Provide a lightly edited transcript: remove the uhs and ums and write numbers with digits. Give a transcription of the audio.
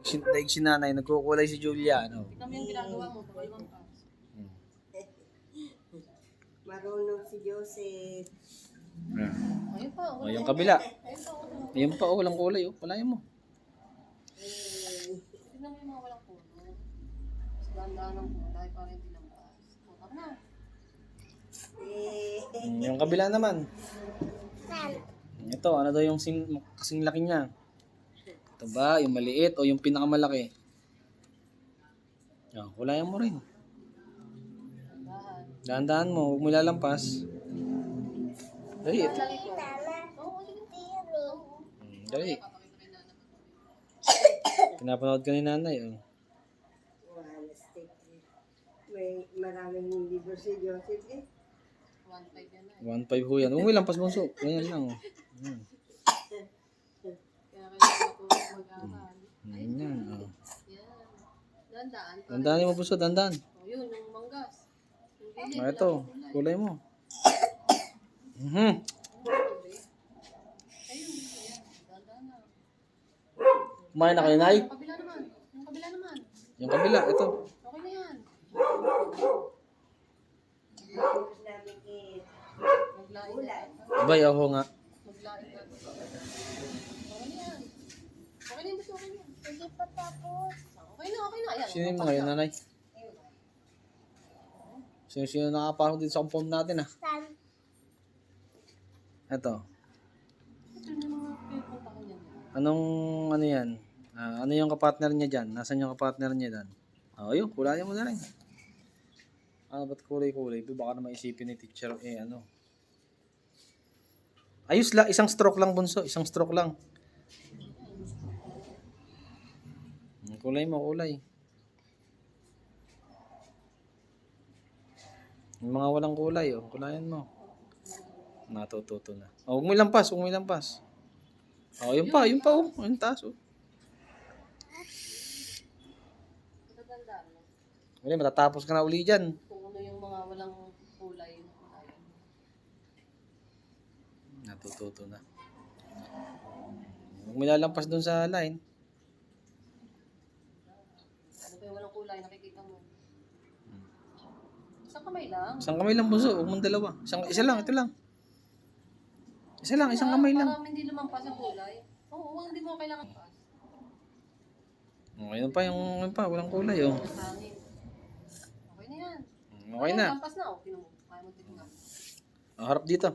Daig si nanay, nagkukulay si Julia. Ano? Tignan mo yung ginagawa mo. Pangalawang taas. Marunong si Joseph. Ayun pa. O, yung kabila. Ayun pa. Ayun pa, oh, walang kulay. Oh. Palayan mo. Tignan mo yung mga walang puno. Mas ganda ng kulay para hindi lampas. Tama na. Yung kabila naman. Ito, ano daw yung kasing laki niya? Ito ba, yung maliit o yung pinakamalaki? Yan, kulayan mo rin. Dahan-dahan mo, huwag mo lalampas. Dali. Dali. Pinapanood ka ni nanay. Oh. May maraming libro si Joseph eh. 1.5 yan na. 1.5 ho yan. Huwag mo lampas bunso. Ganyan lang. Oh. Kaya kailangan ko mag-aaral. Yan. Oh. Yan. Dandaan. Dandahan mo bunso, dandahan. Yun, yung manggas. Yung Ah, ito, kulay mo. Ayun, ayan. Dandaan na. Kumain na kayo, Nay? Yung kabila naman. Yung kabila naman. Yung kabila, ito. Okay na yan. Tapos namin eh, Maglaing ka. Abay, ako nga. Maglaing ka. Okay na yan. Okay na yan. Basta okay na yan. Hindi pa tapos. Okay na, okay na. Ayan. Sino yung mga yun, nanay? Sino nakapasok dito sa compound natin, ah? San? Ito. Ito yung mga pinupuntahan niya. Anong, ano yan? Ano yung kapartner niya dyan? Nasaan yung kapartner niya dyan? Yun, kulayan mo na rin. Ba't kulay-kulay? Baka naman isipin ni teacher, ano. Ayos la, isang stroke lang bunso, isang stroke lang. Kulay mo, kulay. Yung mga walang kulay, kulayan mo. Natututo na. Huwag mo ilampas, huwag mo ilampas. Yun pa, yung taas, Mataganda. Wala, matatapos ka na uli dyan. Kung ano yung mga walang kulay. Natututo na. Huwag mo lalampas dun sa line. Ano ba yung walang kulay? Nakikita mo. Isang kamay lang. Isang kamay lang bunso, huwag mong dalawa. Isa lang, ito lang. Isa lang, isang kamay lang. Para hindi lumampas ang kulay. Oo, hindi mo kailangan pas. Okay yun pa, walang kulay, Hangin. Okay na yan. Okay na. Lampas na, okay na mo. Kaya mo tingnan. Harap dito.